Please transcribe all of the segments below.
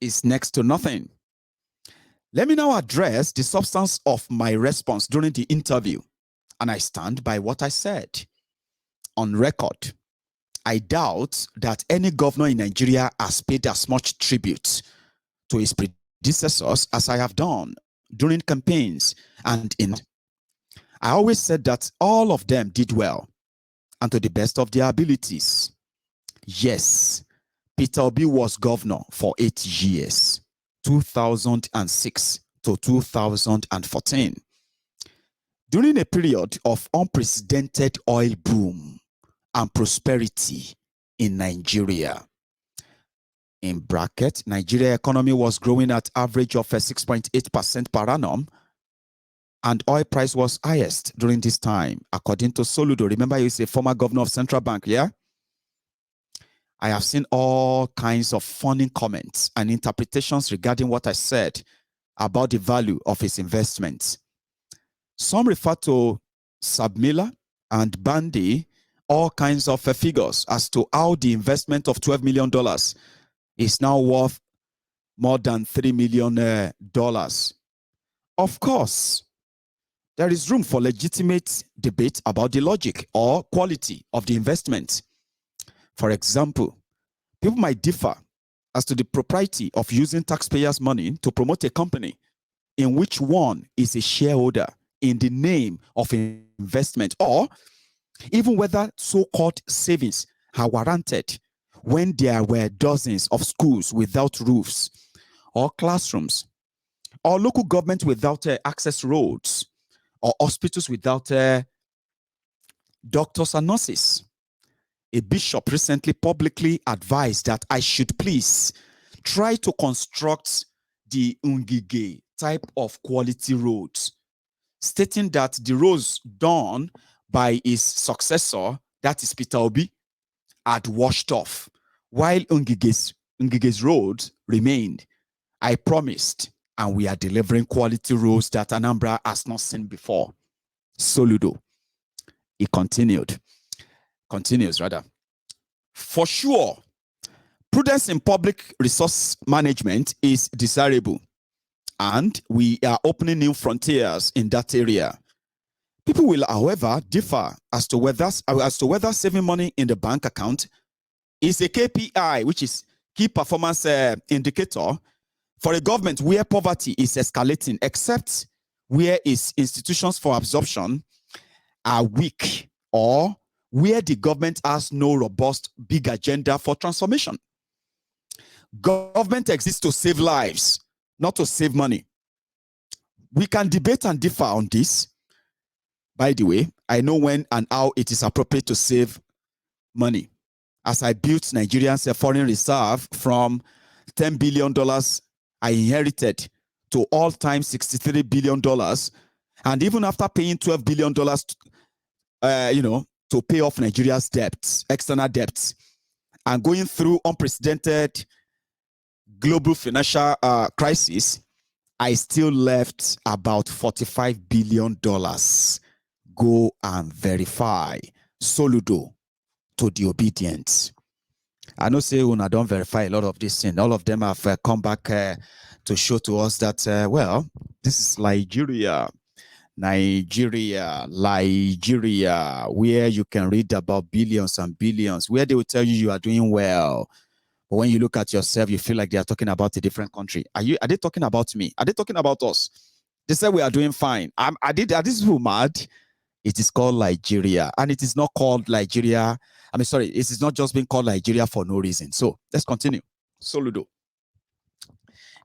is next to nothing. Let me now address the substance of my response during the interview, and I stand by what I said. On record, I doubt that any governor in Nigeria has paid as much tribute to his predecessors as I have done during campaigns and in. I always said that all of them did well and to the best of their abilities. Yes, Peter Obi was governor for 8 years, 2006 to 2014. During a period of unprecedented oil boom and prosperity in Nigeria. In bracket, Nigeria economy was growing at average of 6.8% per annum, and oil price was highest during this time, according to Soludo. Remember, he's a former governor of Central Bank, yeah? I have seen all kinds of funny comments and interpretations regarding what I said about the value of his investments. Some refer to Submiller and Bandy, all kinds of figures as to how the investment of $12 million is now worth more than $3 million. Of course, there is room for legitimate debate about the logic or quality of the investment. For example, people might differ as to the propriety of using taxpayers' money to promote a company in which one is a shareholder in the name of investment, or even whether so-called savings are warranted when there were dozens of schools without roofs, or classrooms, or local government without access roads, or hospitals without doctors and nurses. A bishop recently publicly advised that I should please try to construct the Ngige type of quality roads, stating that the roads done by his successor, that is Peter Obi, had washed off, while Ngige's roads remained. I promised, and we are delivering quality roads that Anambra has not seen before. Soludo. He continues rather. For sure, prudence in public resource management is desirable, and we are opening new frontiers in that area. People will, however, differ as to whether saving money in the bank account is a KPI, which is key performance indicator, for a government where poverty is escalating, except where its institutions for absorption are weak, or where the government has no robust big agenda for transformation. Government exists to save lives, not to save money. We can debate and differ on this. By the way, I know when and how it is appropriate to save money. As I built Nigeria's foreign reserve from $10 billion I inherited to all-time $63 billion, and even after paying $12 billion, to pay off Nigeria's debts, external debts, and going through unprecedented global financial crisis, I still left about $45 billion. Go and verify. Soludo to the Obidients. I know say una don't verify a lot of this thing. All of them have come back to show to us that, well, this is Nigeria, where you can read about billions and billions, where they will tell you you are doing well. But when you look at yourself, you feel like they are talking about a different country. Are they talking about me? Are they talking about us? They said we are doing fine. Are these people mad? It is called Nigeria, and it is not called Nigeria. I mean, sorry, it is not just being called Nigeria for no reason. So let's continue. Soludo.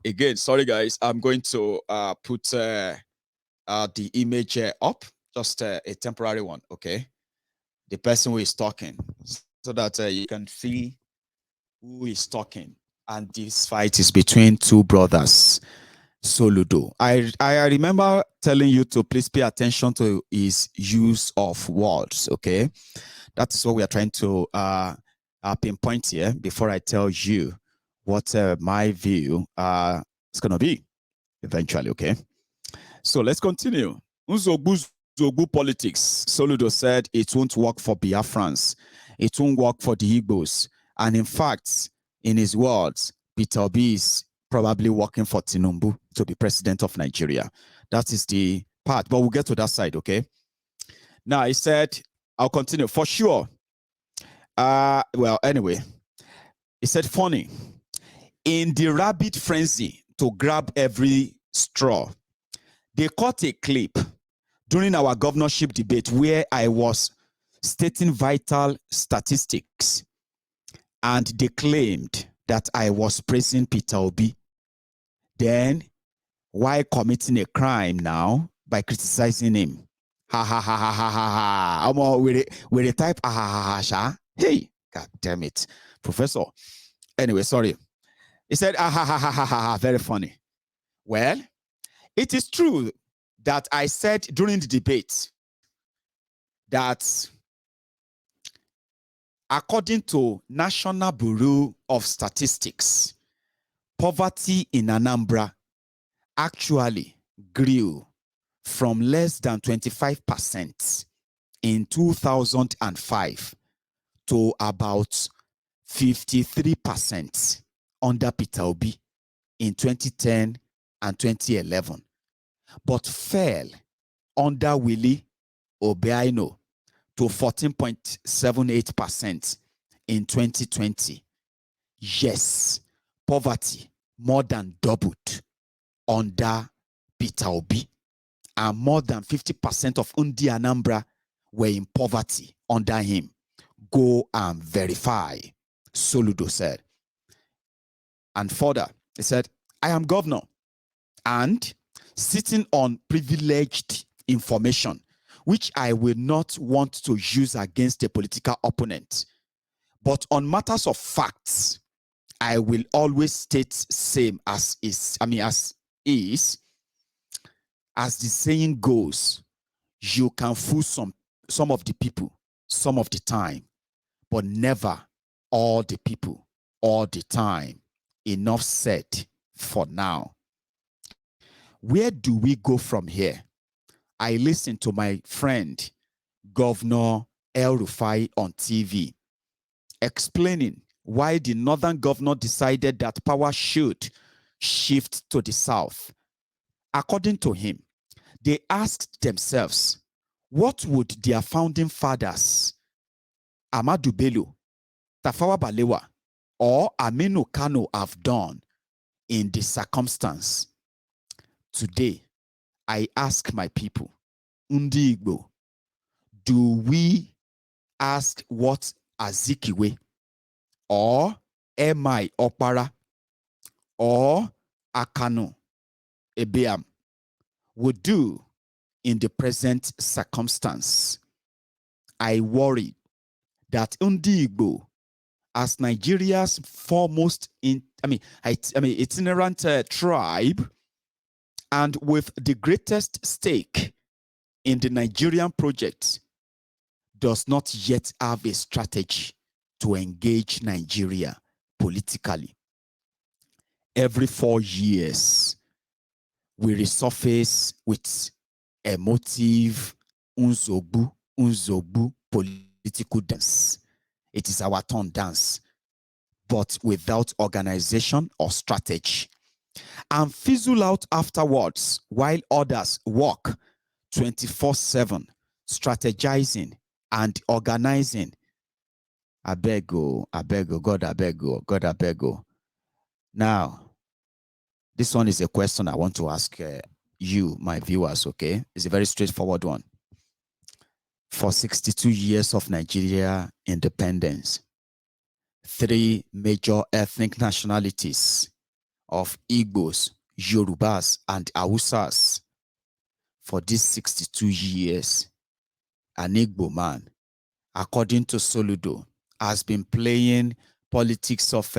Again, sorry guys, I'm going to put the image up, just a temporary one, okay? The person who is talking, so that you can see who is talking. And this fight is between two brothers. Soludo. I remember telling you to please pay attention to his use of words, okay? That is what we are trying to pinpoint here before I tell you what my view is going to be eventually, okay? So let's continue. Zogu politics. Soludo said it won't work for Biafrans. It won't work for the Igbos. And in fact, in his words, Peter Obi is probably working for Tinubu to be president of Nigeria. That is the part, but we'll get to that side, okay? Now, he said, I'll continue. For sure. Well, anyway, he said, funny. In the rabid frenzy to grab every straw, they caught a clip during our governorship debate where I was stating vital statistics, and they claimed that I was praising Peter Obi. Then, why committing a crime now by criticizing him? Ha ha ha ha ha ha ha. With a type ha ha ha ha. Hey, god damn it, Professor. Anyway, sorry. He said ha ha ha ha ha ha. Very funny. Well, it is true that I said during the debate that according to National Bureau of Statistics, poverty in Anambra actually grew from less than 25% in 2005 to about 53% under Peter Obi in 2010 and 2011, but fell under Willie Obiano to 14.78% in 2020. Yes, poverty more than doubled under Peter Obi, and more than 50% of Undi Anambra were in poverty under him. Go and verify, Soludo said. And further, he said, I am governor and sitting on privileged information, which I will not want to use against a political opponent. But on matters of facts, I will always state same as is. As the saying goes, you can fool some of the people some of the time, but never all the people all the time. Enough said for now. Where do we go from here? I listened to my friend, Governor El Rufai, on TV, explaining why the northern governor decided that power should shift to the south. According to him, they asked themselves, what would their founding fathers, Ahmadu Bello, Tafawa Balewa, or Aminu Kano, have done in this circumstance? Today, I ask my people, Ndi Igbo, do we ask what Azikiwe or Emai Opara or Akano Ebeam would do in the present circumstance? I worry that Ndi Igbo, as Nigeria's foremost itinerant tribe, and with the greatest stake in the Nigerian project, does not yet have a strategy to engage Nigeria politically. Every 4 years, we resurface with emotive unzobu political dance. It is our turn dance, but without organization or strategy, and fizzle out afterwards while others work 24/7, strategizing and organizing. I beg you, God, I beg you, God, I beg you. Now, this one is a question I want to ask you, my viewers, okay? It's a very straightforward one. For 62 years of Nigeria independence, 3 major ethnic nationalities of Igbos, Yorubas, and Hausas. For these 62 years, an Igbo man, according to Soludo, has been playing politics of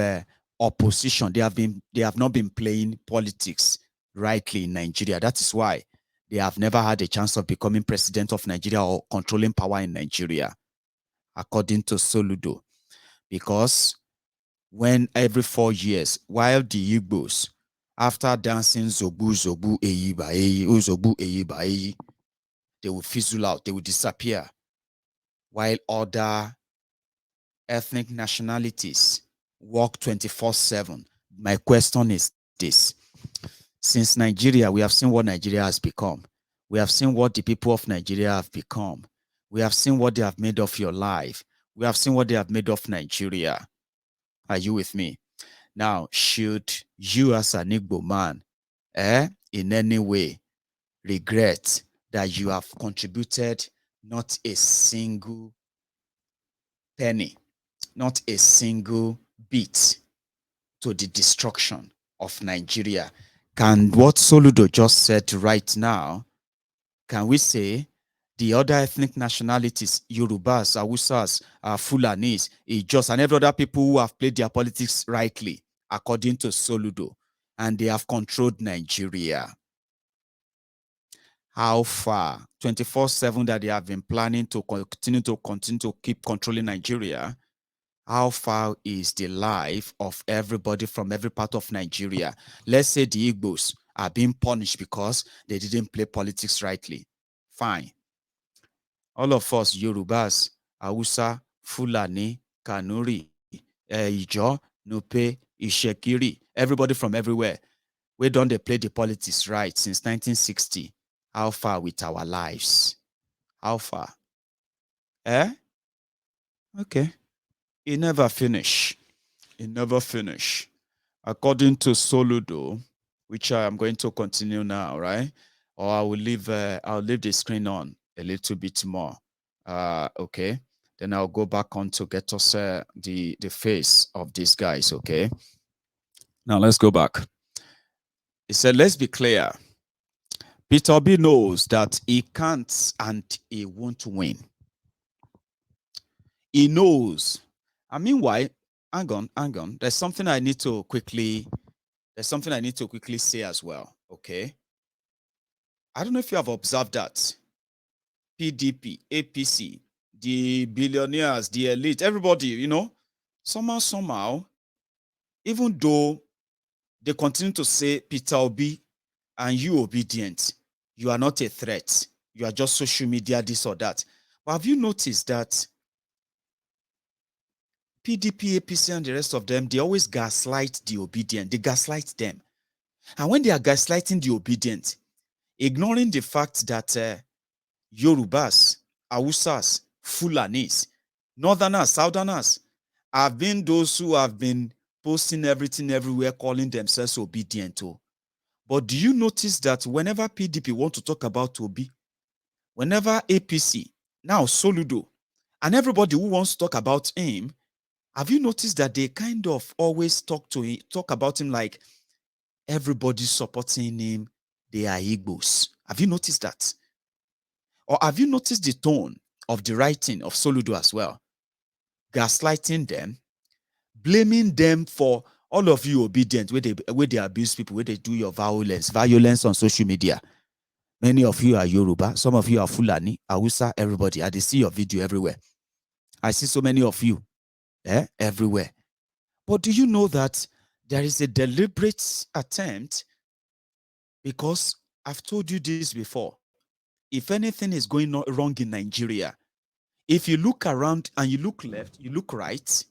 opposition. They have not been playing politics rightly in Nigeria. That is why they have never had a chance of becoming president of Nigeria or controlling power in Nigeria, according to Soludo. Because when every 4 years, while the Igbos, after dancing Zobu, Zobu, Eyi, Ba Eyi, Zobu, Eyi, Ba Eyi, they will fizzle out, they will disappear, while other ethnic nationalities work 24/7. My question is this. Since Nigeria, we have seen what Nigeria has become. We have seen what the people of Nigeria have become. We have seen what they have made of your life. We have seen what they have made of Nigeria. Are you with me? Now, should you as an Igbo man, in any way regret that you have contributed not a single penny, not a single bit to the destruction of Nigeria? Can what Soludo just said right now, can we say the other ethnic nationalities, Yorubas, Hausas, Fulanis, Ijos, and every other people who have played their politics rightly, according to Soludo, and they have controlled Nigeria? How far, 24/7, that they have been planning to continue to keep controlling Nigeria? How far is the life of everybody from every part of Nigeria? Let's say the Igbos are being punished because they didn't play politics rightly. Fine. All of us, Yorubas, Hausa, Fulani, Kanuri, Ijo, Nupe, Ishekiri, everybody from everywhere, we don't they play the politics right since 1960. How far with our lives? How far? Okay. It never finish. It never finish. According to Soludo, which I am going to continue now, right? Or I'll leave the screen on a little bit more. Okay. Then I'll go back on to get us the face of these guys. Okay. Now let's go back. He said, let's be clear. Peter Obi knows that he can't and he won't win. He knows. And meanwhile, hang on. There's something I need to quickly say as well. Okay. I don't know if you have observed that. PDP, APC, the billionaires, the elite, everybody, somehow, even though they continue to say, Peter Obi and you Obidients, you are not a threat. You are just social media, this or that. But have you noticed that PDP, APC, and the rest of them, they always gaslight the Obedient. They gaslight them. And when they are gaslighting the Obedient, ignoring the fact that Yorubas, Hausas, Fulanis, Northerners, Southerners have been those who have been posting everything everywhere, calling themselves obedient. But do you notice that whenever PDP want to talk about Obi, whenever APC, now Soludo, and everybody who wants to talk about him, have you noticed that they kind of always talk about him like everybody supporting him, they are Igbos? Have you noticed that? Or have you noticed the tone of the writing of Soludo as well? Gaslighting them, blaming them for all of you Obedient, where they abuse people, where they do your violence on social media. Many of you are Yoruba, some of you are Fulani, Hausa, everybody. I see your video everywhere. I see so many of you everywhere. But do you know that there is a deliberate attempt? Because I've told you this before. If anything is going wrong in Nigeria, if you look around and you look left, you look right,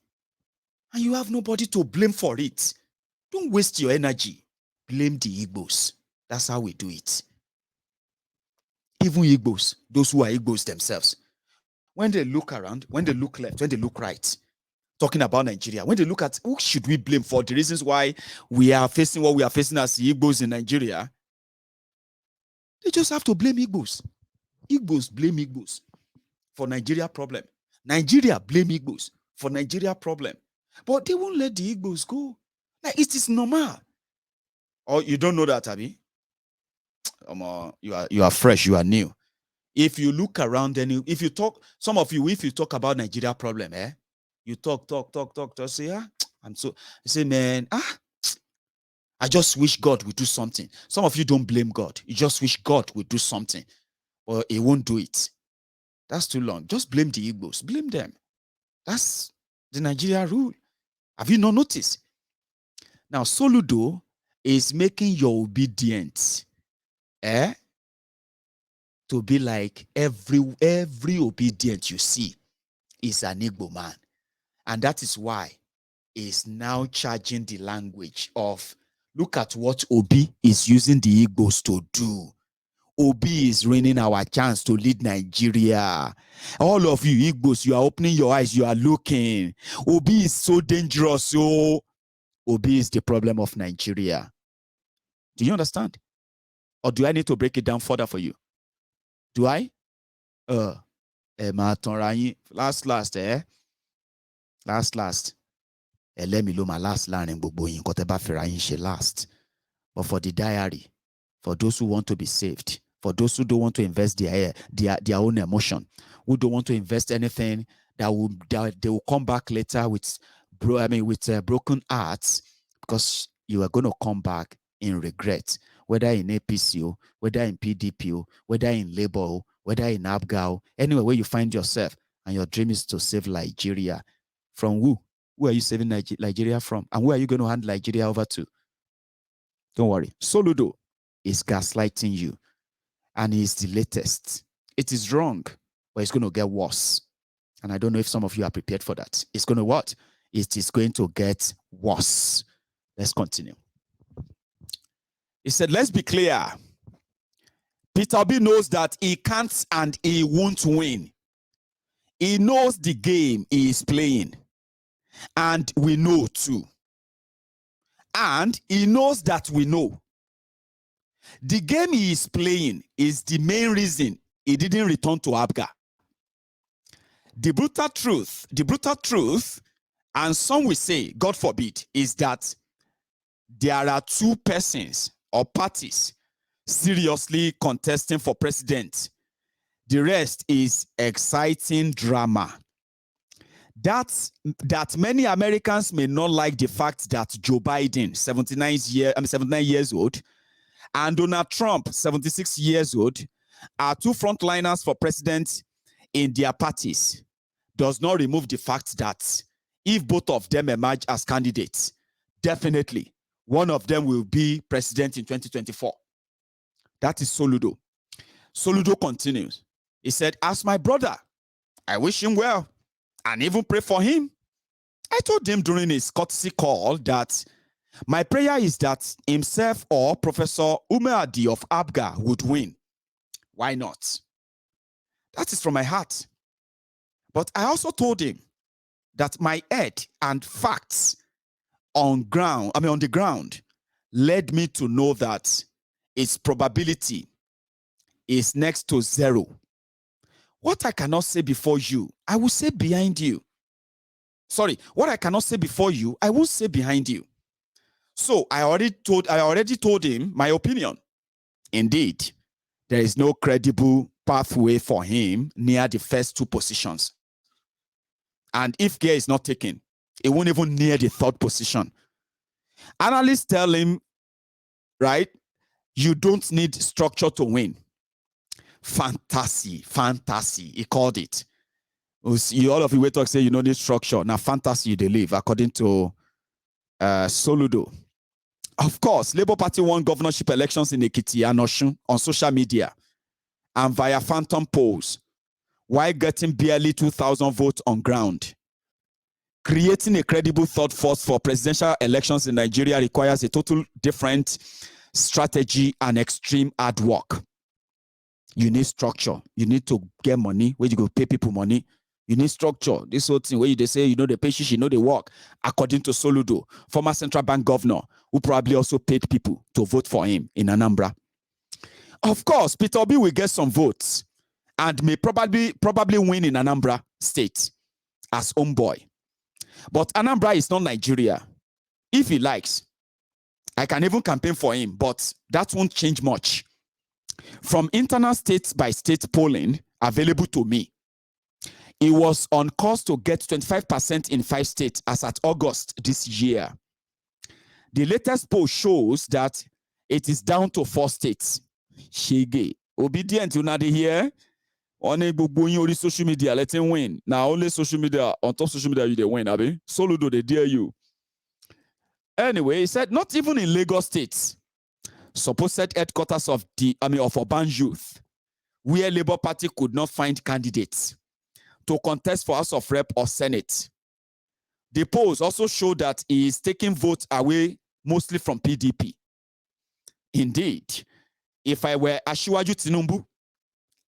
and you have nobody to blame for it, don't waste your energy. Blame the Igbos. That's how we do it. Even Igbos, those who are Igbos themselves, when they look around, when they look left, when they look right, talking about Nigeria, when they look at who should we blame for the reasons why we are facing what we are facing as Igbos in Nigeria, they just have to blame Igbos. Igbos blame Igbos for Nigeria problem. Nigeria blame Igbos for Nigeria problem. But they won't let the Igbos go. Like, it is normal. Or you don't know that, Abi? You are fresh, you are new. If you look around and if you talk, some of you, if you talk about Nigeria problem, you talk, just say, I'm so, you say, man, I just wish God would do something. Some of you don't blame God. You just wish God would do something, or he won't do it. That's too long. Just blame the Igbos. Blame them. That's the Nigeria rule. Have you not noticed? Now, Soludo is making your obedience to be like every obedient you see is an Igbo man. And that is why he's now charging the language of Look at what Obi is using the Igbos to do. Obi is ruining our chance to lead Nigeria. All of you Igbos, you are opening your eyes, you are looking. Obi is so dangerous. So Obi is the problem of Nigeria. Do you understand? Or do I need to break it down further for you? Do I? Last. Let me know my last learning last. But for the diary, for those who want to be saved, for those who don't want to invest their own emotion, who don't want to invest anything that they will come back later with broken hearts, because you are going to come back in regret, whether in APCO, whether in PDPO, whether in Labour, whether in ABGAO, anywhere where you find yourself, and your dream is to save Nigeria. From who? Who are you saving Nigeria from? And who are you going to hand Nigeria over to? Don't worry. Soludo is gaslighting you, and he's the latest. It is wrong, but it's going to get worse. And I don't know if some of you are prepared for that. It's going to what? It is going to get worse. Let's continue. He said, let's be clear. Peter Obi knows that he can't and he won't win. He knows the game he is playing. And we know too. And he knows that we know. The game he is playing is the main reason he didn't return to ABGA. The brutal truth, and some will say, God forbid, is that there are two persons or parties seriously contesting for president. The rest is exciting drama. That many Americans may not like the fact that Joe Biden, 79 years old, and Donald Trump, 76 years old, are two frontliners for president in their parties, does not remove the fact that if both of them emerge as candidates, definitely one of them will be president in 2024. That is Soludo. Soludo continues. He said, as my brother, I wish him well and even pray for him. I told him during his courtesy call that my prayer is that himself or Professor Umeadi of ABGA would win. Why not? That is from my heart. But I also told him that my head and facts on the ground led me to know that its probability is next to zero. What I cannot say before you, I will say behind you. Sorry, what I cannot say before you, I will say behind you. So I already told him my opinion. Indeed, there is no credible pathway for him near the first two positions. And if care is not taken, it won't even near the third position. Analysts tell him, right, you don't need structure to win. Fantasy, he called it. All of you wait to say you know this structure. Now fantasy they live, according to Soludo. Of course, Labour Party won governorship elections in Ekiti and Osun on social media and via phantom polls, while getting barely 2,000 votes on ground. Creating a credible third force for presidential elections in Nigeria requires a total different strategy and extreme hard work. You need structure. You need to get money where you go pay people money. You need structure. This whole thing where they say, you know, the patients, you know, they work. According to Soludo, former central bank governor, who probably also paid people to vote for him in Anambra. Of course, Peter Obi will get some votes and may probably win in Anambra state as homeboy. But Anambra is not Nigeria. If he likes, I can even campaign for him, but that won't change much. From internal state-by-state polling available to me, he was on course to get 25% in 5 states as at August this year. The latest poll shows that it is down to 4 states. Shege. Obidients, you not here? Only on social media, let him win. Now only social media, on top social media, you they win, abi. Soludo, they dare you. Anyway, he said, not even in Lagos State, supposed headquarters of urban youth, where Labour Party could not find candidates to contest for House of Rep or Senate. The polls also show that he is taking votes away mostly from PDP. Indeed, if I were Asiwaju Tinubu,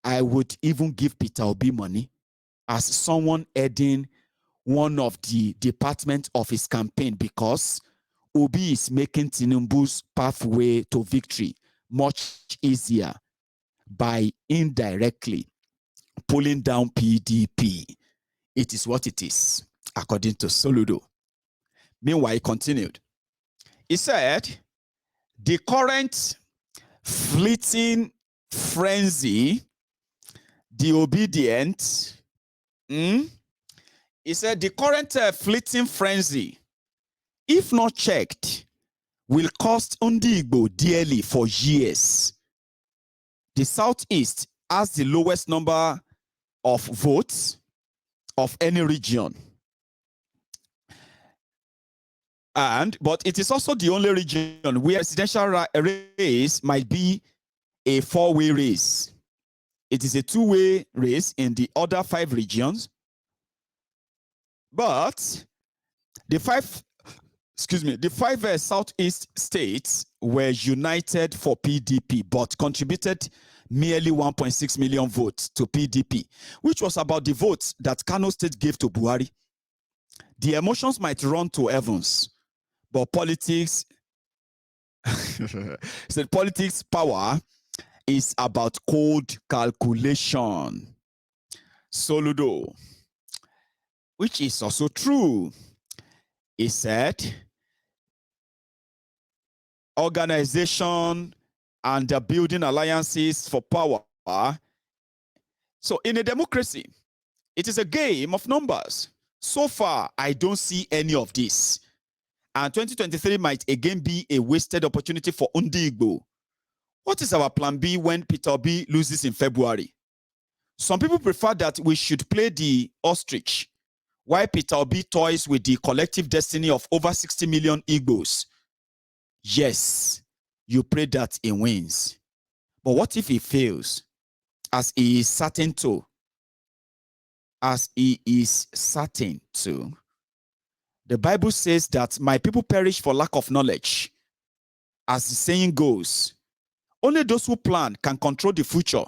I would even give Peter Obi money as someone heading one of the departments of his campaign, because Obi is making Tinubu's pathway to victory much easier by indirectly pulling down PDP. It is what it is, according to Soludo. Meanwhile, he continued. He said, the current fleeting frenzy, the Obidients, he said, the current fleeting frenzy, if not checked, will cost Igbo dearly for years. The Southeast has the lowest number of votes of any region. But it is also the only region where presidential race might be a four-way race. It is a two-way race in the other 5 regions. But the five Southeast states were united for PDP, but contributed merely 1.6 million votes to PDP, which was about the votes that Kano State gave to Buhari. The emotions might run to heavens, but politics, politics power is about cold calculation. Soludo, which is also true. He said, organization and building alliances for power. So in a democracy, it is a game of numbers. So far, I don't see any of this. And 2023 might again be a wasted opportunity for Igbo. What is our plan B when Peter Obi loses in February? Some people prefer that we should play the ostrich, while Peter Obi toys with the collective destiny of over 60 million Igbos. Yes, you pray that he wins. But what if he fails, as he is certain to? The Bible says that my people perish for lack of knowledge. As the saying goes, only those who plan can control the future.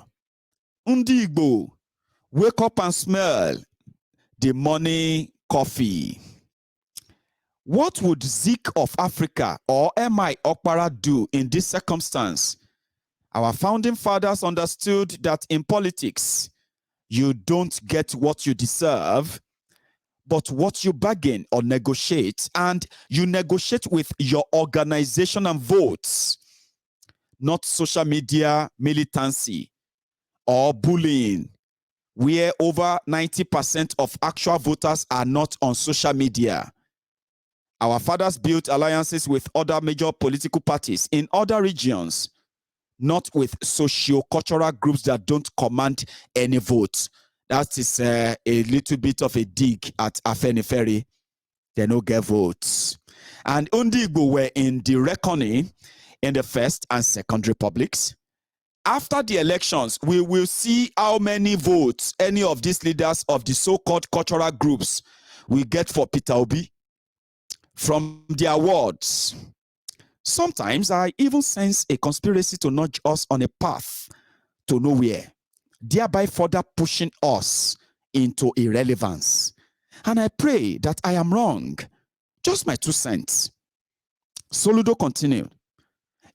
Igbo, wake up and smell the morning coffee. What would Zeke of Africa or M.I. Okpara do in this circumstance? Our founding fathers understood that in politics, you don't get what you deserve, but what you bargain or negotiate, and you negotiate with your organization and votes, not social media militancy or bullying, where over 90% of actual voters are not on social media. Our fathers built alliances with other major political parties in other regions, not with socio-cultural groups that don't command any votes. That is a little bit of a dig at Afenifere. They don't get votes. And Igbo were in the reckoning in the first and second republics. After the elections, we will see how many votes any of these leaders of the so-called cultural groups will get for Peter Obi from their words. Sometimes I even sense a conspiracy to nudge us on a path to nowhere, thereby further pushing us into irrelevance. And I pray that I am wrong. Just my 2 cents. Soludo continued.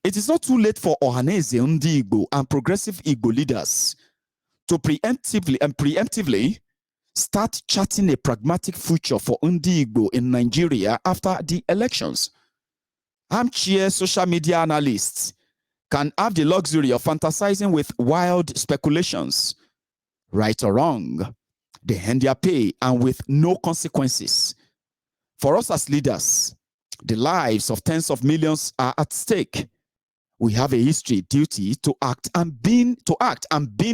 It is not too late for Ohaneze Igbo and progressive Igbo leaders to preemptively start charting a pragmatic future for Igbo in Nigeria after the elections. Armchair social media analysts can have the luxury of fantasizing with wild speculations. Right or wrong, they earn their pay and with no consequences. For us as leaders, the lives of tens of millions are at stake. We have a history, duty to act, and being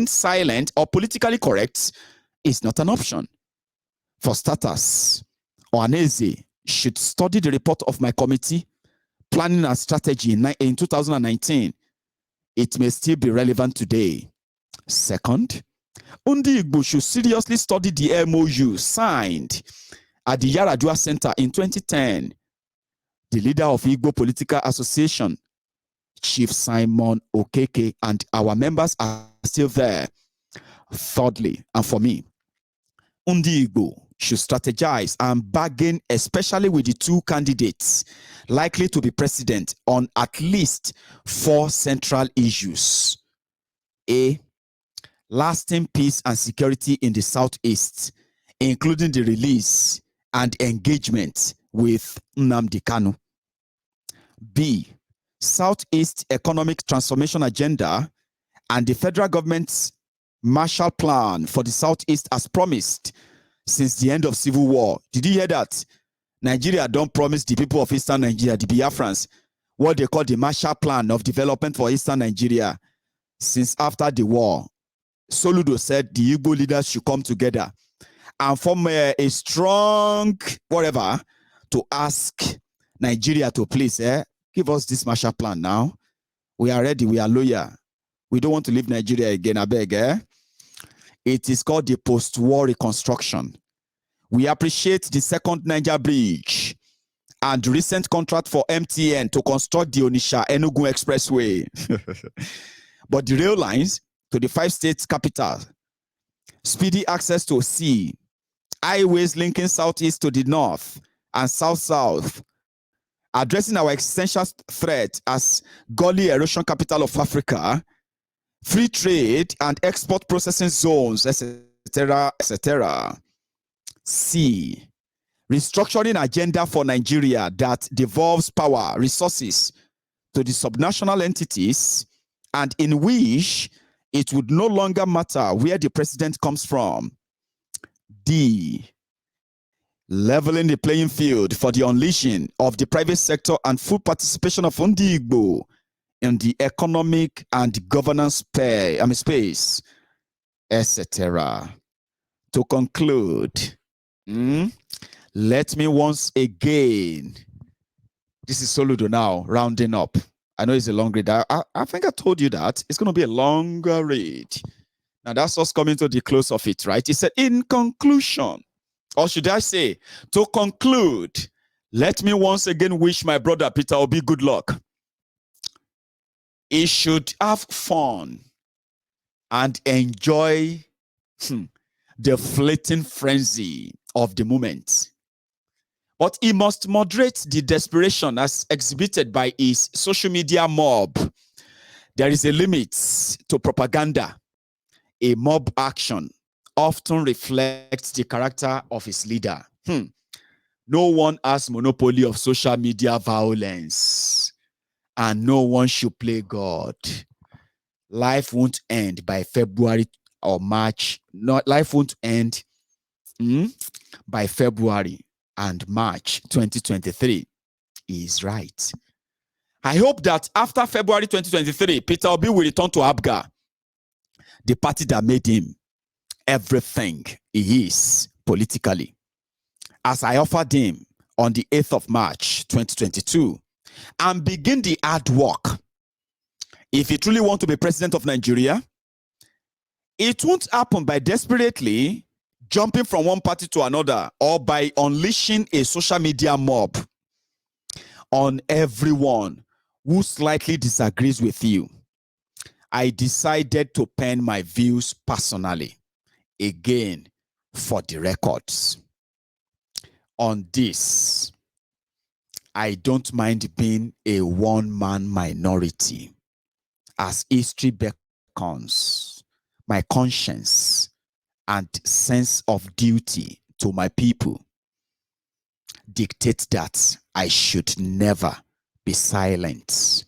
silent or politically correct is not an option. For starters, Ohaneze should study the report of my committee, Planning and Strategy in 2019. It may still be relevant today. Second, Igbo should seriously study the MOU signed at the Yaradua Center in 2010. the leader of Igbo Political Association, Chief Simon Okeke, and our members are still there. Thirdly, and for me, Undi Igbo should strategize and bargain, especially with the two candidates likely to be president, on at least 4 central issues. A, lasting peace and security in the Southeast, including the release and engagement with Nnamdi Kanu. B, Southeast economic transformation agenda and the federal government's Marshall Plan for the Southeast as promised since the end of Civil War. Did you hear that? Nigeria don't promise the people of Eastern Nigeria, the Biafrans, what they call the Marshall Plan of Development for Eastern Nigeria since after the war. Soludo said the Igbo leaders should come together and form a strong whatever to ask Nigeria to please give us this Marshall Plan now. We are ready. We are loyal. We don't want to leave Nigeria again. I beg. It is called the post-war reconstruction. We appreciate the second Niger Bridge and recent contract for MTN to construct the Onitsha-Enugu Expressway. But the rail lines to the 5 states capital, speedy access to sea, highways linking southeast to the north and south-south, addressing our existential threat as gully erosion capital of Africa, free trade and export processing zones, etc., etc. C, restructuring agenda for Nigeria that devolves power, resources to the subnational entities, and in which it would no longer matter where the president comes from. D, leveling the playing field for the unleashing of the private sector and full participation of Undi Igbo in the economic and governance space, etc. To conclude, let me once again, this is Soludo now, rounding up. I know it's a long read. I think I told you that. It's going to be a longer read. Now that's us coming to the close of it, right? He said, in conclusion, or should I say, to conclude, let me once again wish my brother Peter Obi good luck. He should have fun and enjoy the fleeting frenzy of the moment. But he must moderate the desperation as exhibited by his social media mob. There is a limit to propaganda. A mob action often reflects the character of his leader. No one has monopoly of social media violence, and no one should play God. Life won't end by February or March. No, life won't end by February and March 2023. He is right. I hope that after February 2023, Peter Obi will return to ABGA, the party that made him everything he is politically, as I offered him on the 8th of March 2022, and begin the hard work. If he truly wants to be president of Nigeria, it won't happen by desperately jumping from one party to another or by unleashing a social media mob on everyone who slightly disagrees with you. I decided to pen my views personally, again, for the records. On this, I don't mind being a one-man minority, as history beckons. My conscience and sense of duty to my people dictate that I should never be silent.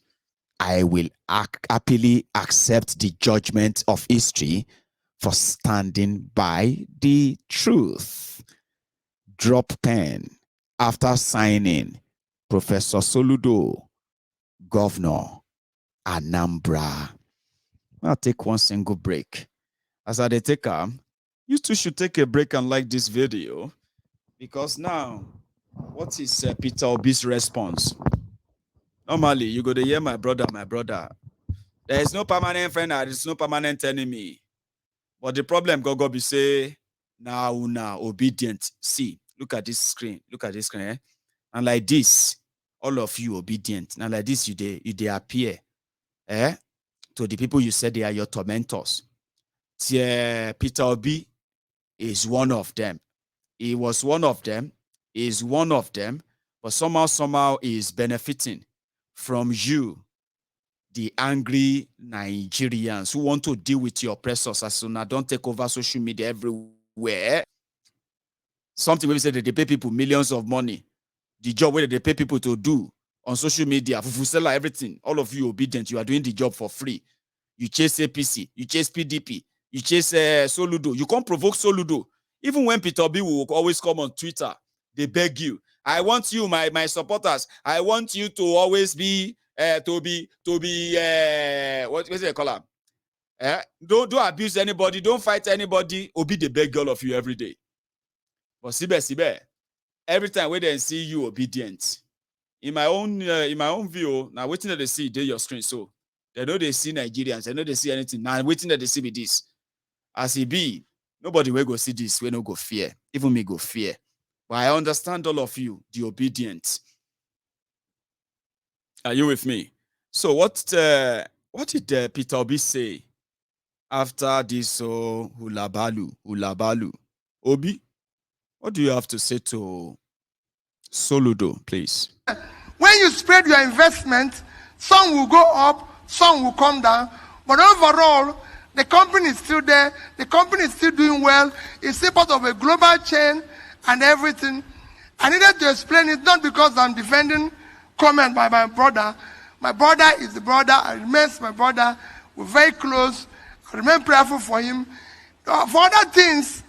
I will happily accept the judgment of history for standing by the truth. Drop pen after signing Professor Soludo, Governor, Anambra. I'll take one single break. As I take you two should take a break and like this video, because now, what is Peter Obi's response? Normally, you go to hear my brother. There is no permanent friend, there is no permanent enemy. But the problem, go be say, now, obedient. See, look at this screen. And like this, all of you obedient. Now like this, they appear to the people you said they are your tormentors. Peter Obi is one of them. He was one of them, is one of them, but somehow is benefiting from you, the angry Nigerians who want to deal with your oppressors as soon as don't take over social media everywhere. Something where we say that they pay people millions of money. The job where they pay people to do on social media, Fufusela, everything. All of you obedient, you are doing the job for free. You chase APC, you chase PDP, you chase Soludo. You can't provoke Soludo. Even when Peter B will always come on Twitter, they beg you. I want you, my supporters. I want you to always be what they call them? Don't abuse anybody. Don't fight anybody. Obi they beg all of you every day. But sibe, every time when they see you obedient, in my own view, now waiting that they see they your screen. So they know they see Nigerians. They know they see anything. Now waiting that they see me this. As it be, nobody will go see this. We no go fear. Even me go fear. But I understand all of you, the obedient. Are you with me? So what did Peter Obi say after this hulabalu? Obi, what do you have to say to Soludo, please? When you spread your investment, some will go up, some will come down, but overall, the company is still there. The company is still doing well. It's still part of a global chain and everything. I needed to explain it not because I'm defending comment by my brother. My brother is the brother. I remain my brother. We're very close. I remain prayerful for him. For other things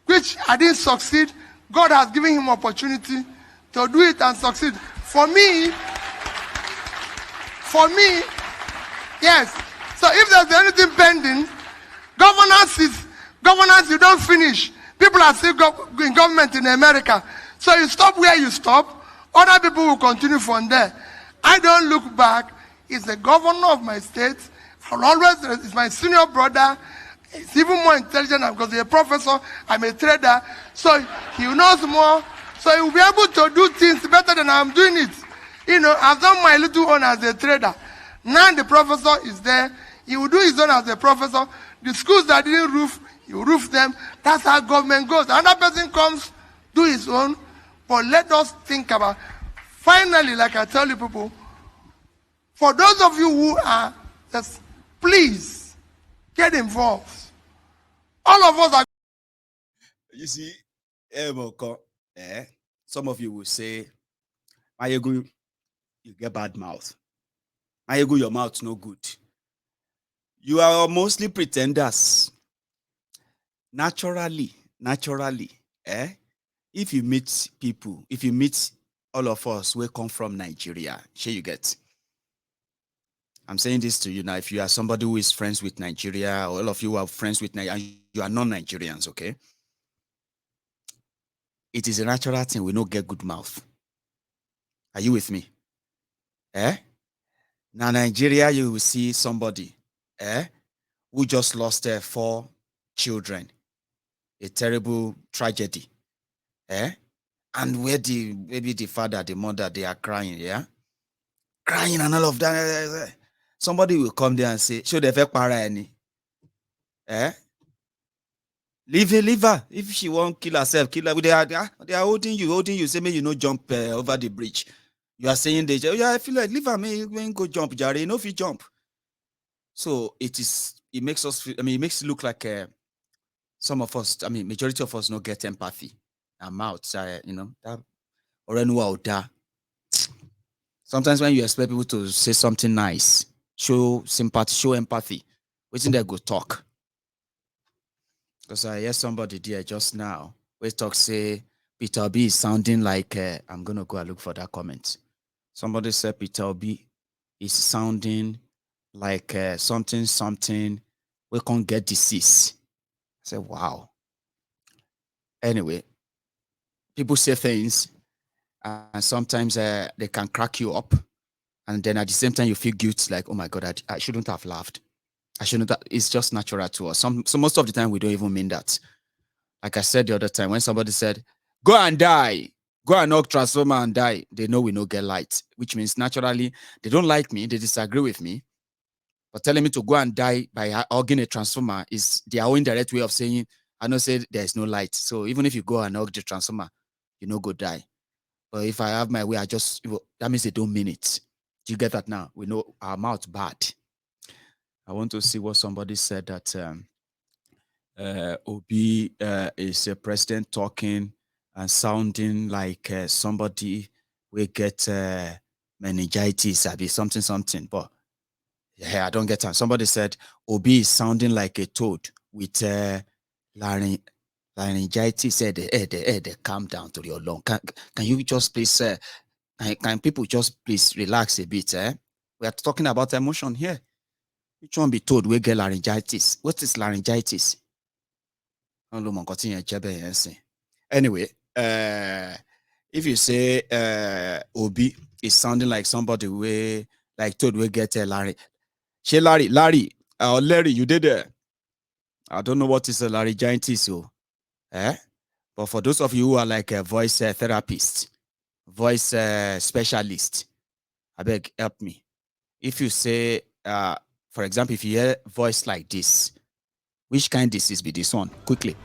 which I didn't succeed, God has given him opportunity to do it and succeed. For me, yes. So if there's anything pending, governance, you don't finish. People are still in government in America. So you stop where you stop. Other people will continue from there. I don't look back. He's the governor of my state. I'll always, he's my senior brother. He's even more intelligent because he's a professor. I'm a trader. So he knows more. So he will be able to do things better than I'm doing it. You know, I've done my little own as a trader. Now the professor is there. He will do his own as a professor. The schools that didn't roof, he will roof them. That's how government goes. Another person comes, do his own. But let us think about, finally, like I tell you people, for those of you who are, just please get involved. All of us are. You see, some of you will say, Mayegu, you get bad mouth. Mayegu, your mouth no good. You are mostly pretenders. Naturally, if you meet people, if you meet all of us, we come from Nigeria, sure you get. I'm saying this to you now. If you are somebody who is friends with Nigeria, or all of you are friends with Nigeria, you are non-Nigerians, okay? It is a natural thing. We don't get good mouth. Are you with me? Now, Nigeria, you will see somebody who just lost 4 children. A terrible tragedy. And where maybe the father, the mother, they are crying, crying and all of that. Somebody will come there and say, show the fake para any. Leave her. If she won't kill herself, kill her. They are holding you. Say, may you no jump over the bridge. You are saying I feel like leave her, may go jump, Jare. No, if you jump. So it makes us feel, it makes it look like some of us, majority of us don't get empathy. I'm out, that sometimes when you expect people to say something nice, show sympathy, show empathy, waiting they go talk. Because I hear somebody there just now, where talk say Peter Obi is sounding like I'm gonna go and look for that comment. Somebody said Peter Obi is sounding like something we can't get disease. I said, wow. Anyway, people say things and sometimes they can crack you up. And then at the same time, you feel guilt, like, oh my God, I shouldn't have laughed. It's just natural to us. So most of the time, we don't even mean that. Like I said the other time, when somebody said, go and die, Go and knock transformer and die. They know we no get light, which means naturally they don't like me, they disagree with me. But telling me to go and die by hugging a transformer is their own direct way of saying, I know say there's no light. So even if you go and hug the transformer, you no go die. But if I have my way, that means they don't mean it. Do you get that now? We know our mouth bad. I want to see what somebody said that Obi is a president talking and sounding like somebody will get meningitis, be something. But yeah, I don't get it. Somebody said Obi is sounding like a toad with laryngitis. They calm down to your lung. Can you just please? Can people just please relax a bit? We are talking about emotion here. Which one be told we get laryngitis? What is laryngitis? Anyway, if you say Obi is sounding like somebody we like told we get a Larry. Larry, you did it. I don't know what is a laryngitis, so but for those of you who are like a voice therapist, voice specialist, I beg help me. If you say, for example, if you hear voice like this, which kind disease be this one? Quickly.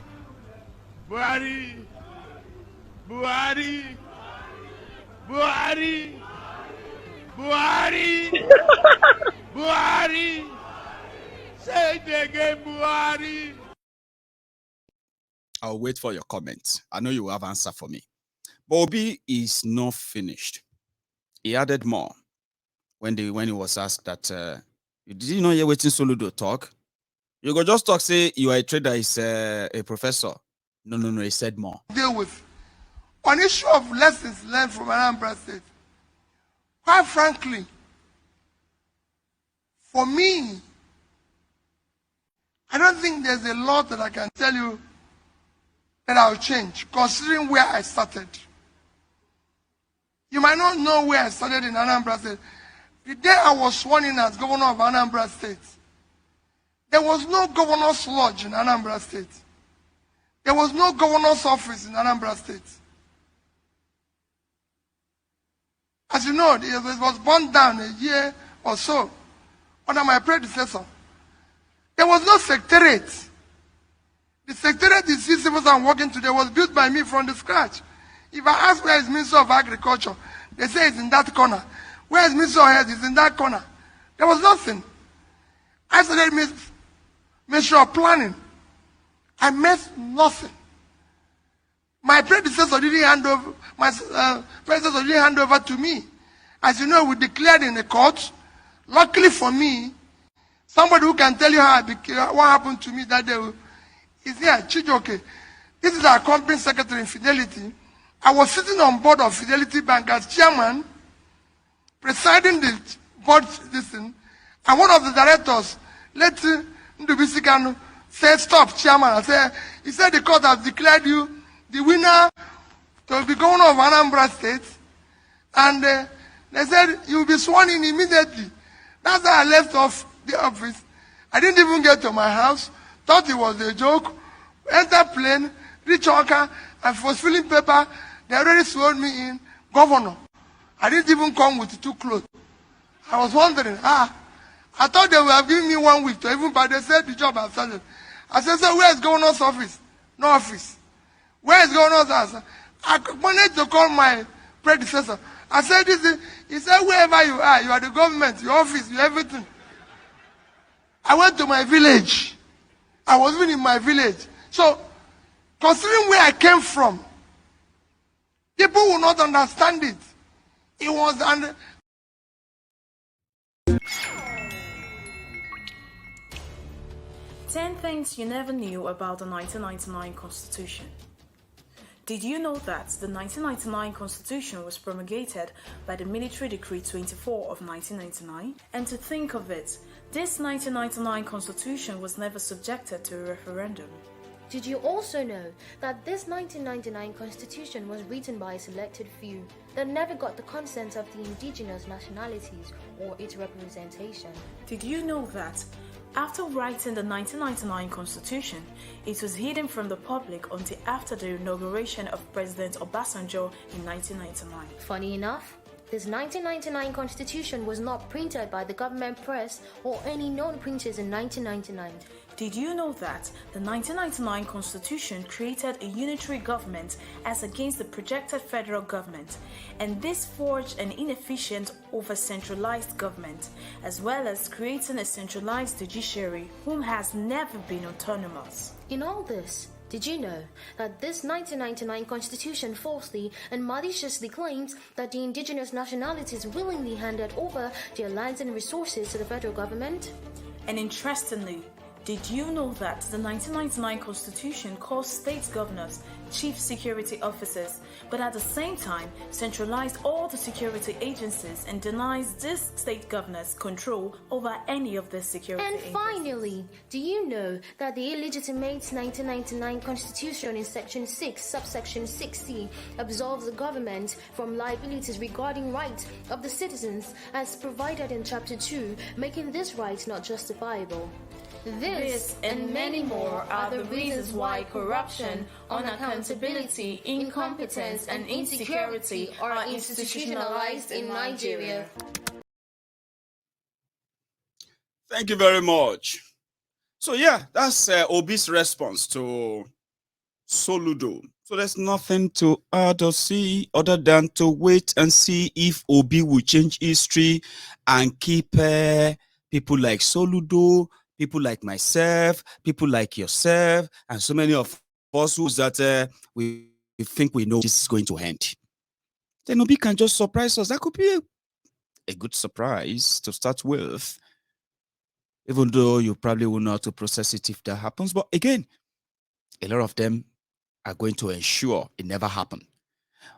Buhari, Buhari, Buhari, Buhari, Buhari. Say it again, Buhari. I'll wait for your comments. I know you will have answer for me. But Obi is not finished. He added more when he was asked that did you know you're waiting Soludo talk? You go just talk, say you are a trader, is a professor. No, he said more. Deal with on issue of lessons learned from Anambra State. Quite frankly, for me, I don't think there's a lot that I can tell you that I'll change, considering where I started. You might not know where I started in Anambra State. The day I was sworn in as governor of Anambra State, there was no governor's lodge in Anambra State. There was no governor's office in Anambra State. As you know, it was burned down a year or so under my predecessor. There was no secretariat. The secretariat you see civil servants working today was built by me from the scratch. If I ask where is Minister of Agriculture, they say it's in that corner. Where is Minister of Health? It's in that corner. There was nothing. I started Ministry of Planning. I missed nothing. My predecessor didn't hand over. Predecessor didn't hand over to me. As you know, we declared in the court. Luckily for me, somebody who can tell you what happened to me that day is here, Chijoke. This is our company secretary in Fidelity. I was sitting on board of Fidelity Bank as chairman, presiding the board listen, and one of the directors, let Ndubisi Kanu, said, "Stop, chairman." He said the court has declared you the winner to be governor of Anambra State, and they said you will be sworn in immediately. That's how I left off the office. I didn't even get to my house. Thought it was a joke. Enter plane, reach Oka, and for filling paper, they already sworn me in governor. I didn't even come with 2 clothes. I was wondering, I thought they would have given me 1 week to even, but they said the job has started. I said, so where is governor's office? No office. Where is governor's house? I wanted to call my predecessor. I said, he said, wherever you are the government, your office, your everything. I went to my village. I was even in my village. So, considering where I came from, people will not understand it. It was 10 things you never knew about the 1999 Constitution. Did you know that the 1999 Constitution was promulgated by the Military Decree 24 of 1999? And to think of it, this 1999 Constitution was never subjected to a referendum. Did you also know that this 1999 Constitution was written by a selected few that never got the consent of the indigenous nationalities or its representation. Did you know that after writing the 1999 Constitution, it was hidden from the public until after the inauguration of President Obasanjo in 1999? Funny enough, this 1999 Constitution was not printed by the government press or any known printers in 1999. Did you know that the 1999 Constitution created a unitary government as against the projected federal government, and this forged an inefficient, over-centralized government, as well as creating a centralized judiciary whom has never been autonomous? In all this, did you know that this 1999 Constitution falsely and maliciously claims that the indigenous nationalities willingly handed over their lands and resources to the federal government? And interestingly, did you know that the 1999 Constitution calls state governors chief security officers, but at the same time centralized all the security agencies and denies these state governors control over any of the security And agencies? finally, do you know that the illegitimate 1999 Constitution in Section 6, subsection 6C, absolves the government from liabilities regarding rights of the citizens as provided in Chapter 2, making this right not justifiable? This and many more are the reasons why corruption, unaccountability, incompetence, and insecurity are institutionalized in Nigeria. Thank you very much. So yeah, that's Obi's response to Soludo. So there's nothing to add or see other than to wait and see if Obi will change history and keep people like Soludo, people like myself, people like yourself, and so many of us who that we think we know this is going to end. Then Obi can just surprise us. That could be a good surprise to start with, even though you probably will know how to process it if that happens. But again, a lot of them are going to ensure it never happened.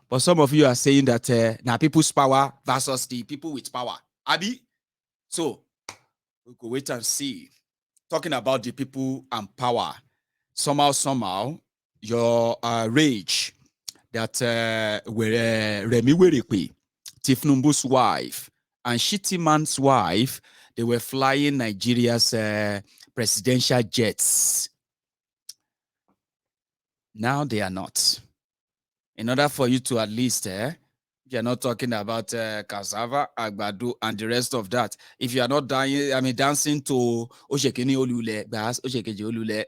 But some of you are saying that now people's power versus the people with power. Abi? So we could wait and see. Talking about the people and power, somehow, your rage that Remi Werekwe, Tifnumbu's wife, and Shitty Man's wife, they were flying Nigeria's presidential jets. Now they are not. In order for you to at least, you're not talking about cassava, agbado, and the rest of that. If you are not dancing to Oshekini Olule, Bas Oshekeji Olule,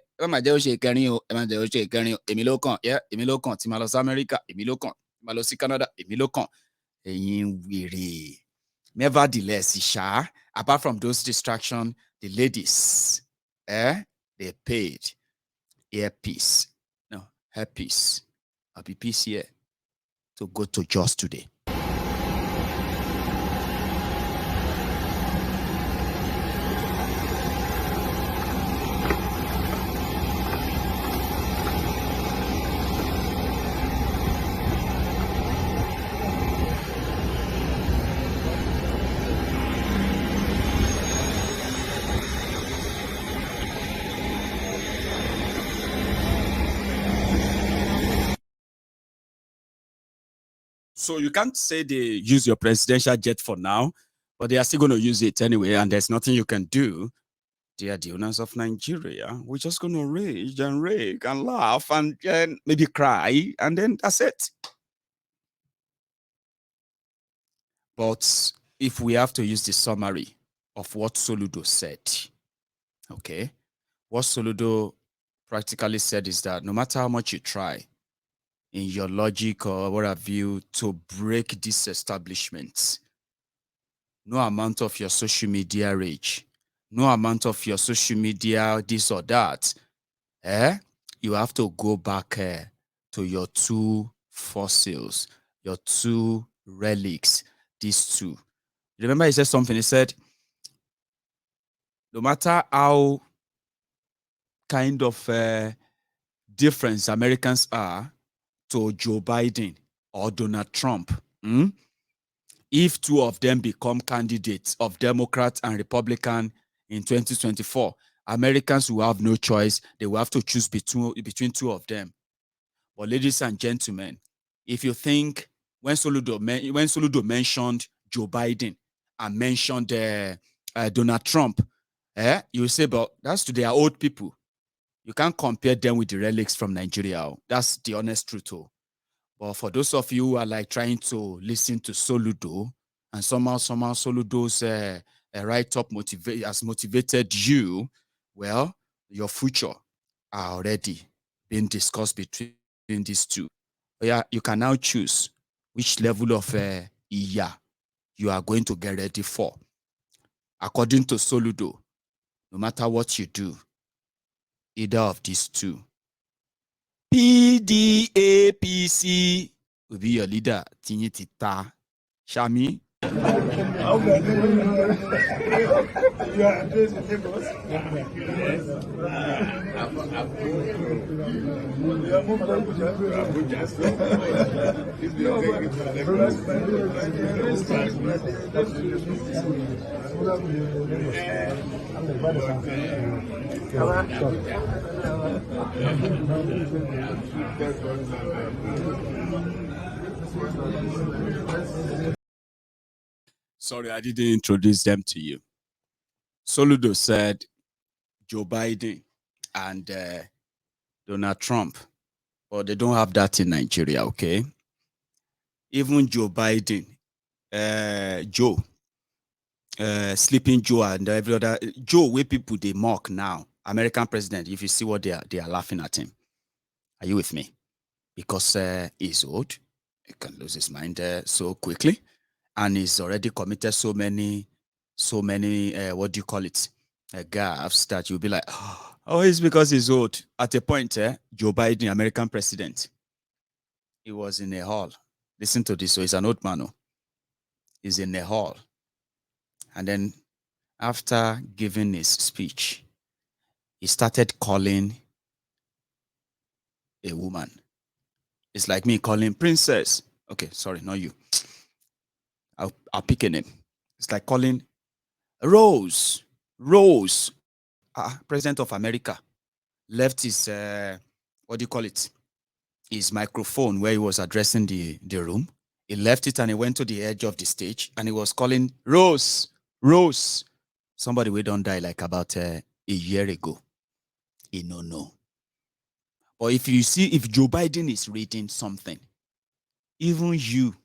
Emilokan, yeah, Emilokan, Timalos America, Emilokan, Malosi Canada, Emilokan. Nevertheless, Isha, apart from those distractions, the ladies, they paid earpiece, no, hairpiece, I'll be peace here to go to Jos today. So you can't say they use your presidential jet for now, but they are still going to use it anyway, and there's nothing you can do. They are the owners of Nigeria. We're just going to rage and rage and laugh and maybe cry, and then that's it. But if we have to use the summary of what Soludo said, okay, what Soludo practically said is that no matter how much you try in your logic or what have you to break this establishment, no amount of your social media rage, no amount of your social media this or that, you have to go back to your two fossils, your two relics, these two. Remember he said something, he said, no matter how kind of difference Americans are to Joe Biden or Donald Trump, if two of them become candidates of Democrat and Republican in 2024, Americans will have no choice. They will have to choose between two of them. But ladies and gentlemen, if you think when Soludo mentioned Joe Biden and mentioned Donald Trump, you say, but that's to their old people. You can't compare them with the relics from Nigeria. That's the honest truth. But for those of you who are like trying to listen to Soludo, and somehow Soludo's write-up has motivated you, well, your future are already being discussed between these two. Yeah, you can now choose which level of iya you are going to get ready for. According to Soludo, no matter what you do, either of these two, PDAPC will be your leader. Tinyitita. Shami. Sorry, I didn't introduce them to you. Soludo said Joe Biden and Donald Trump, but they don't have that in Nigeria, okay? Even Joe Biden, Joe, Sleeping Joe and every other, Joe, where people they mock now, American president, if you see what they are laughing at him. Are you with me? Because he's old, he can lose his mind so quickly, and he's already committed so many, what do you call it, gaffes that you'll be like, oh, it's because he's old. At a point, Joe Biden, American president, he was in a hall. Listen to this. So he's an old man. He's in a hall. And then after giving his speech, he started calling a woman. It's like me calling princess. Okay, sorry, not you. I'll pick a name. It's like calling Rose. President of America, left his, what do you call it? His microphone where he was addressing the room. He left it and he went to the edge of the stage and he was calling Rose. Somebody we don't die like about a year ago. He no. But if you see, if Joe Biden is reading something, even you,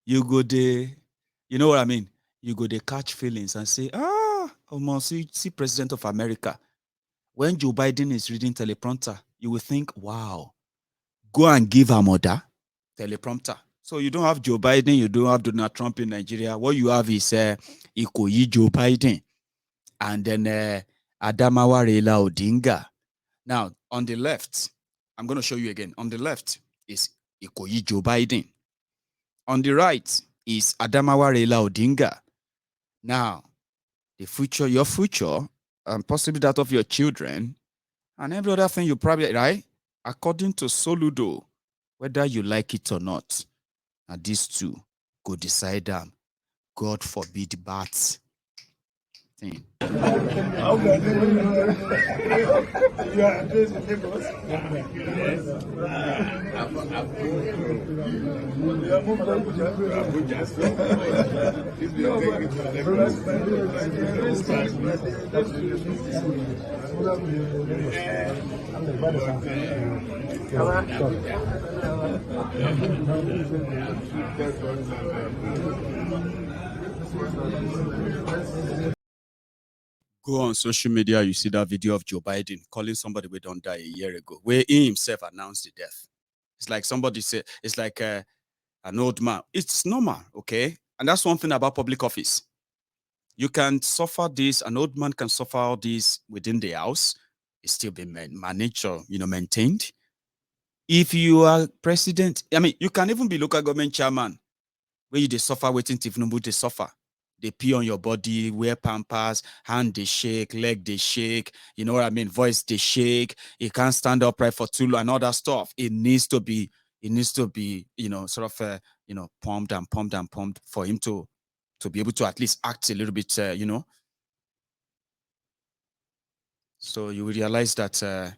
you go there, you know what I mean? You go there catch feelings and say, see President of America. When Joe Biden is reading teleprompter, you will think, wow, go and give her mother teleprompter. So you don't have Joe Biden, you don't have Donald Trump in Nigeria. What you have is Ikoyi Joe Biden and then Adamawa Raila Odinga. Now, on the left, I'm going to show you again. On the left is Ikoyi Joe Biden. On the right is Adamawa Raila Odinga. Now, the future, your future, and possibly that of your children, and every other thing you probably, right? According to Soludo, whether you like it or not, and these two go decide them. God forbid bats. Thing. Go on social media, you see that video of Joe Biden calling somebody we don't die a year ago, where he himself announced the death. It's like somebody said, it's like an old man. It's normal, okay? And that's one thing about public office. You can suffer this, an old man can suffer all this within the house. It's still being managed or, maintained. If you are president, I mean, you can even be local government chairman, where you they suffer waiting to even they suffer. They pee on your body, wear pampers, hand they shake, leg they shake, you know what I mean? Voice they shake. It can't stand upright for too long and all that stuff. It needs to be, sort of, pumped for him to be able to at least act a little bit, So you will realize that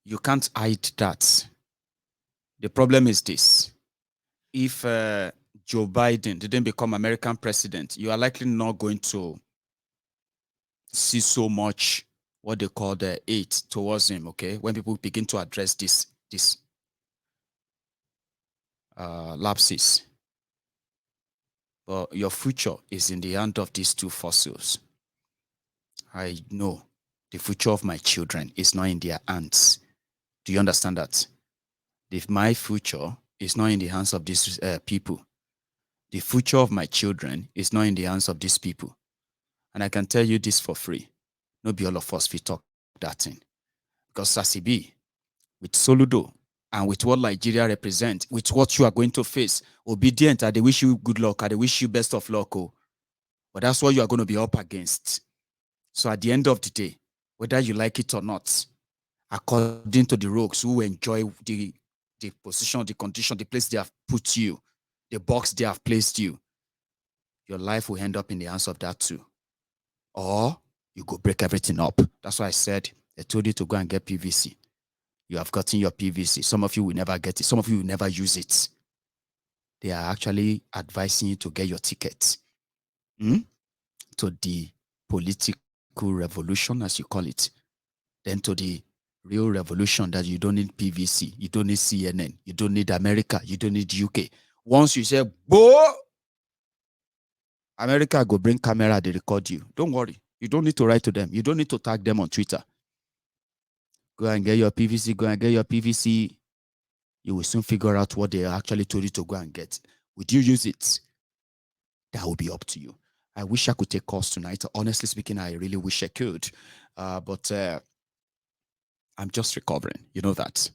you can't hide that. The problem is this. If Joe Biden didn't become American president, you are likely not going to see so much what they call the hate towards him, okay? When people begin to address this lapses. But your future is in the hand of these two fossils. I know the future of my children is not in their hands. Do you understand that? If my future is not in the hands of these people, the future of my children is not in the hands of these people. And I can tell you this for free. No be all of us we talk that thing. Because Sasibi, with Soludo, and with what Nigeria represents, with what you are going to face, Obidient, they wish you good luck, they wish you best of luck. Oh. But that's what you are going to be up against. So at the end of the day, whether you like it or not, according to the rogues who enjoy the position, the condition, the place they have put you, the box they have placed you, your life will end up in the hands of that too. Or you go break everything up. That's why I said, they told you to go and get PVC. You have gotten your PVC. Some of you will never get it. Some of you will never use it. They are actually advising you to get your ticket to the political revolution, as you call it. Then to the real revolution that you don't need PVC, you don't need CNN, you don't need America, you don't need UK. Once you say, "Bo," America go bring camera, they record you. Don't worry. You don't need to write to them. You don't need to tag them on Twitter. Go and get your PVC, go and get your PVC. You will soon figure out what they actually told you to go and get. Would you use it? That will be up to you. I wish I could take calls tonight. Honestly speaking, I really wish I could. But I'm just recovering. You know that.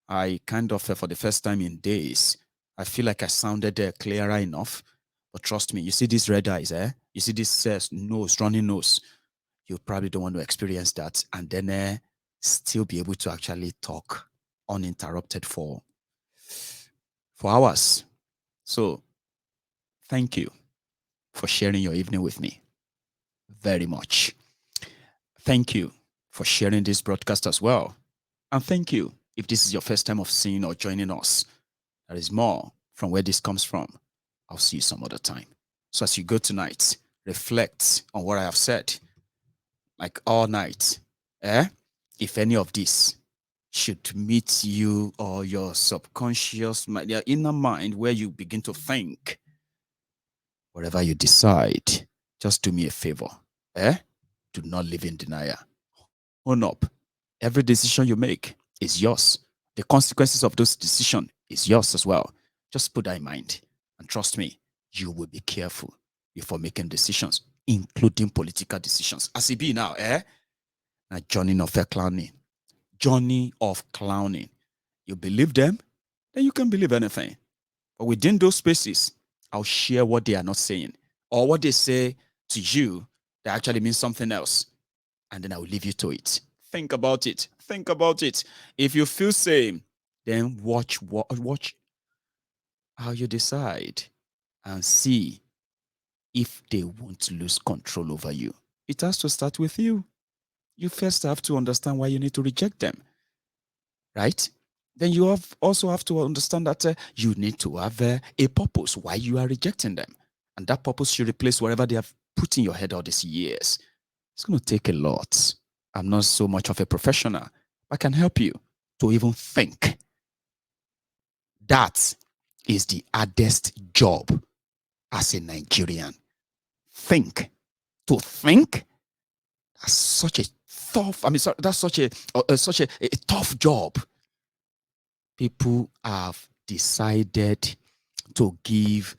I kind of, for the first time in days, I feel like I sounded clearer enough. But trust me, you see these red eyes, You see this nose, running nose. You probably don't want to experience that. And then still be able to actually talk uninterrupted for hours. So, thank you for sharing your evening with me. Very much. Thank you for sharing this broadcast as well. And thank you if this is your first time of seeing or joining us. There is more from where this comes from. I'll see you some other time. So as you go tonight, reflect on what I have said. Like all night. If any of this should meet you or your subconscious mind, your inner mind, where you begin to think, whatever you decide, just do me a favor. Do not live in denial. Own up. Every decision you make is yours. The consequences of those decisions is yours as well. Just put that in mind. And trust me, you will be careful before making decisions, including political decisions. As it be now, Now, journey of clowning. Journey of clowning. You believe them, then you can believe anything. But within those spaces, I'll share what they are not saying. Or what they say to you that actually means something else. And then I will leave you to it. Think about it. Think about it. If you feel same, then watch how you decide and see if they want to lose control over you. It has to start with you. You first have to understand why you need to reject them, right? Then you also have to understand that you need to have a purpose why you are rejecting them. And that purpose should replace whatever they have put in your head all these years. It's going to take a lot. I'm not so much of a professional. I can help you to even think. That is the hardest job as a Nigerian. Think. To think, that's such a tough, that's such a tough job. People have decided to give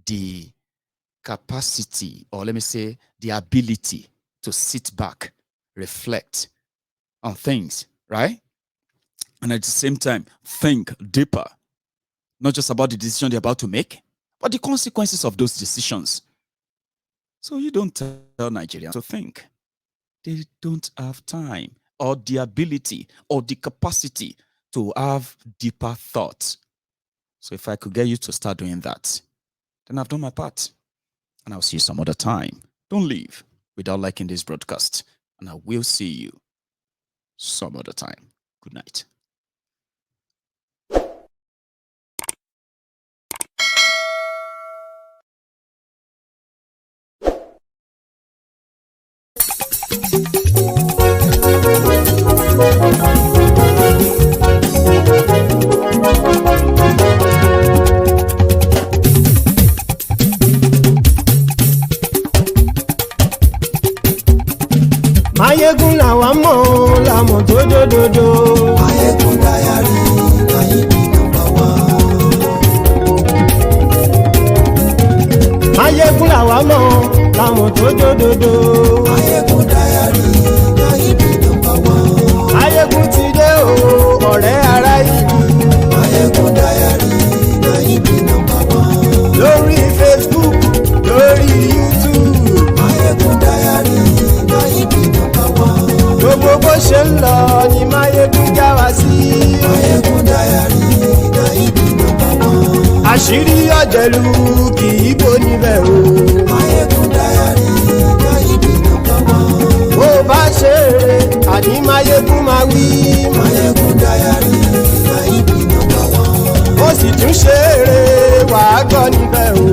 the capacity, or let me say, the ability to sit back, reflect on things, right? And at the same time, think deeper, not just about the decision they're about to make, but the consequences of those decisions. So you don't tell Nigerians to think. They don't have time or the ability or the capacity to have deeper thoughts. So if I could get you to start doing that, then I've done my part. And I'll see you some other time. Don't leave without liking this broadcast. And I will see you some other time. Good night. Máyégún làwa mọ̀ làmọ̀ tó dódòdó. Máyégún diary na him be number one. Máyégún làwa mọ̀ làmọ̀ tó dódòdó. Máyégún diary na him be number one. Máyégún ti dé o ọ̀rẹ́ ará ìlú. Máyégún diary na him be number one. Lórí Facebook lórí YouTube. Máyégún diary na him be number one. Gbogbo bó ṣe ń lọ ni Máyégún já wa sí. Máyégún diary na him be number one. Àṣírí ọ̀jẹ̀lú kì í bò níbẹ̀ o. Máyégún diary na him be number one. Bó bá ṣe eré àní Máyégún máa wí. Máyégún diary na him be number one. Ó sì tún ṣe eré wàá gbọ́ níbẹ̀ o.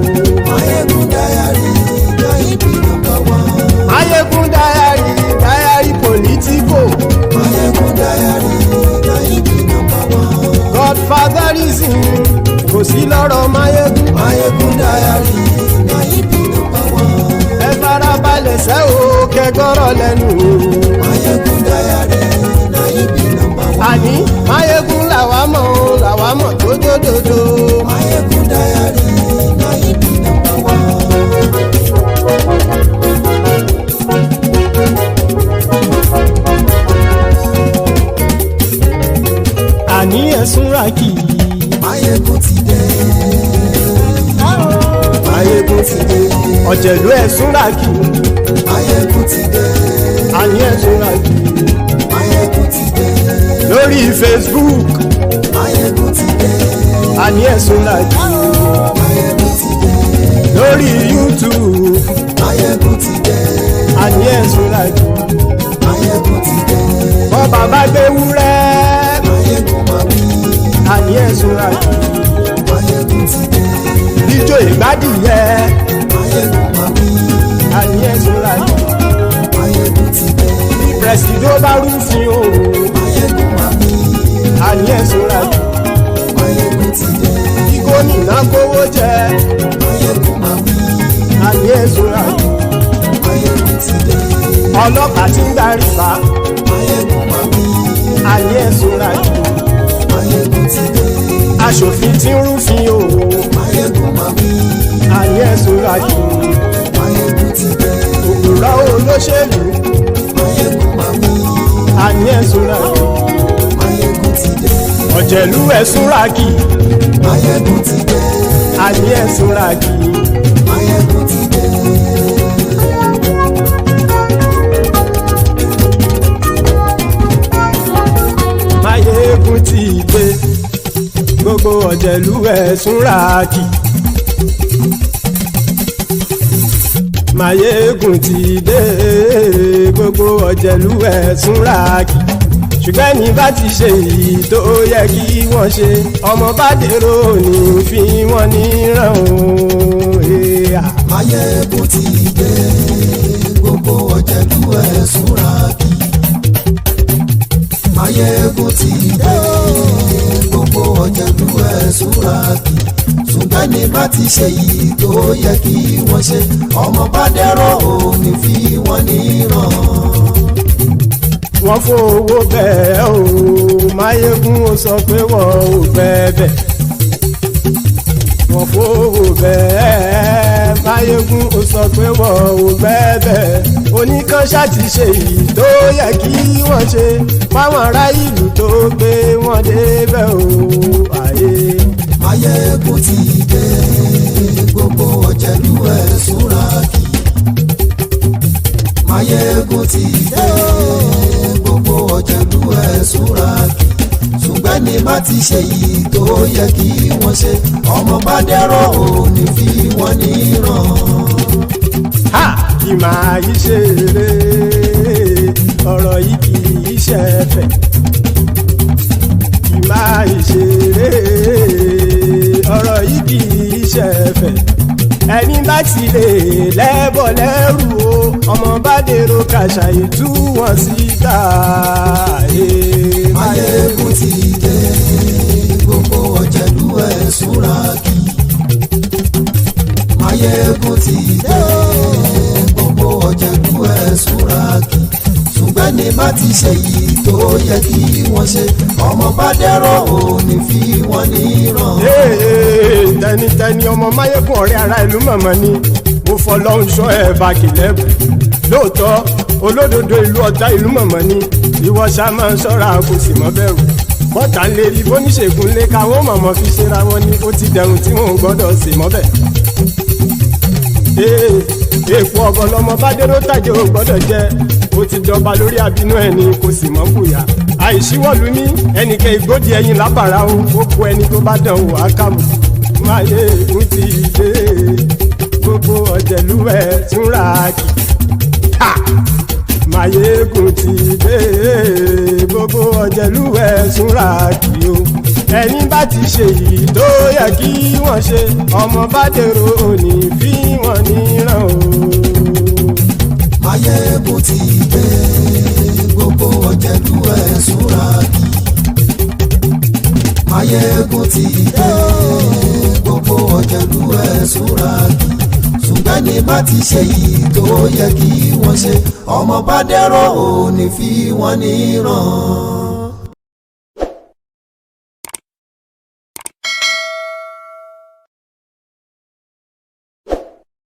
Máyégún diary na him be number one. Máyégún diary politico. Máyégún diary na him be number one. Godfatherism kò sí lọ́rọ̀ Máyégún. Máyégún diary na him be number one. Ẹ farabalẹ̀ sẹ́ o kẹgọ́rọ̀ lẹ́nu o. Máyégún diary na him be number one. Àní Máyégún làwa mọ̀ tó dódòdó. Máyégún diary na him be number one. Àní ẹ̀sùn ràkì. Máyégún ti dé. Máyégún ti dé. Ọ̀jẹ̀lú ẹ̀sùn ràkì. Máyégún ti dé. Àní ẹ̀sùn ràkì. Máyégún ti dé. Lórí Facebook. Máyégún ti dé. Àní ẹ̀sùn ràkì. Máyégún ti dé. Lórí YouTube. Máyégún ti dé. Àní ẹ̀sùn ràkì. Máyégún ti dé. Bọ́ bàbá gbé wúrẹ́. Máyégún máa wí. Àní ẹ̀sùn ràkì. Máyégún ti dé. Ijó ìgbádìyẹ. Máyégún máa wí. Àní ẹ̀sùn ràkì. Máyégún ti dé. Presido bá rúfin o. Máyégún máa wí. Àní ẹ̀sùn ràkì. Máyégún ti dé. Kí gómìnà kówó jẹ. Máyégún máa wí. Àní ẹ̀sùn ràkì. Máyégún ti dé. Ọlọ́pàá tí ń darí bá. Máyégún máa wí. Àní ẹ̀sùn ràkì. Máyégún ti dé. Aṣòfin tí ń rúfin o. Máyégún máa wí. Àní ẹ̀sùn ràkì. Máyégún ti dé. Òpùrọ́ olóṣèlú. Máyégún máa wí. Àní ẹ̀sùn ràkì. Máyégún ti dé. Ọ̀jẹ̀lú ẹ̀sùn ràkì. Máyégún ti dé. Àní ẹ̀sùn ràkì. Máyégún ti dé. Máyégún ti dé. Gbogbo ọ̀jẹ̀lú ẹ̀sùn ràkì. Máyégún ti dé. Gbogbo ọ̀jẹ̀lú ẹ̀sùn ràkì. Ṣùgbọ́n ní bá ti ṣe èyí tó yẹ kí wọ́n ṣe, ọmọ bá dèrò ní fi wọ́n níran o. Máyégún ti dé. Gbogbo ọ̀jẹ̀lú ẹ̀sùn ràkì. Máyégún ti dé. Gbogbo ọ̀jẹ̀lú ẹ̀sùn ràkì. Ṣùgbọ́n ní bá ti ṣe èyí tó yẹ kí wọ́n ṣe, ọmọ bá dèrò ní fi wọ́n níran. Wọ́n fowó bẹ́ẹ̀ o, Máyégún ó sọ pé wọ́n ò bẹ́ẹ̀. Wọ́n fowó bẹ́ẹ̀, Máyégún ó sọ pé wọ́n ò bẹ́ẹ̀. Oníkan ṣáàtì ṣe èyí tó yẹ kí wọ́n ṣe, fáwọn ará ìlú tó gbé wọn débẹ̀ o. Máyégún ti dé. Gbogbo ọ̀jẹ̀lú ẹ̀sùn ràkì. Máyégún ti dé. Gbogbo ọ̀jẹ̀lú ẹ̀sùn ràkì. Ṣùgbọ́n ní bá ti ṣe yìí tó yẹ kí wọ́n ṣe, ọmọ bá dẹ́rọ̀ òní fi wọ́n níran. Ha! Kì máa yí ṣeré, ọ̀rọ̀ yìí kì í ṣẹ̀fẹ̀. Kì máa yí ṣeré, ọ̀rọ̀ yìí kì í ṣẹ̀fẹ̀. Ẹni bá ti lè lẹ́bọ̀ lẹ́rù o, ọmọ bá dèrò kàṣàyè tú wọn síta. Máyégún ti dé. Gbogbo ọ̀jẹ̀lú ẹ̀sùn ràkì. Máyégún ti dé. Gbogbo ọ̀jẹ̀lú ẹ̀sùn ràkì. ní bá ti ṣe yìí tó yẹ kí wọ́n ṣe ọmọ bá dẹ́rọ̀ ò ní fi wọ́n níran. tẹnitẹni ọmọ máyégún ọ̀rẹ́ ara ìlú mọ̀mọ́ ni mo fọlọ́run sọ ẹ̀ bá kìlẹ́bù lóòótọ́ olódodo ìlú ọ̀tá ìlú mọ̀mọ́ ni ìwọ ṣá máa ń ṣọ́ra kò sì mọ́ bẹ̀rù bọ́tà ń lè rí bóníṣègùn lé káwọn mọ̀mọ́ fi ṣera wọn ni ó ti dẹrùn tí wọn ò gbọ́dọ̀ sì mọ́ bẹ̀. èèpo ọ̀gọ̀lọ́mọ bá dérò tàjẹ́ ò gbọ́dọ̀ jẹ́ ó ti jọba lórí àbínú ẹni kò sì mọ́ bùyà àìsíwọ́lú ní ẹnìkẹ́ ìgbódì ẹyin lábàrá o ó kó ẹni tó bá dán o àkàmù máyégún ti dé gbogbo ọ̀jẹ̀lúwẹ̀ túnra kì máyégún ti dé gbogbo ọ̀jẹ̀lúwẹ̀ túnra kì o ẹ̀yin bá ti ṣe yìí tó yẹ kí wọ́n ṣe ọmọ bá dèrò òní fi wọ́n níran o. máyégún ti dé gbogbo ọ̀jẹ̀lúwẹ̀ túnra kì máyégún ti dé gbogbo ọ̀jẹ̀lúwẹ̀ túnra kì ṣùgbọ́n ní bá ti ṣe yìí tó yẹ kí wọ́n ṣe ọmọ bá dẹ́rọ̀ ò ní fi wọ́n níran.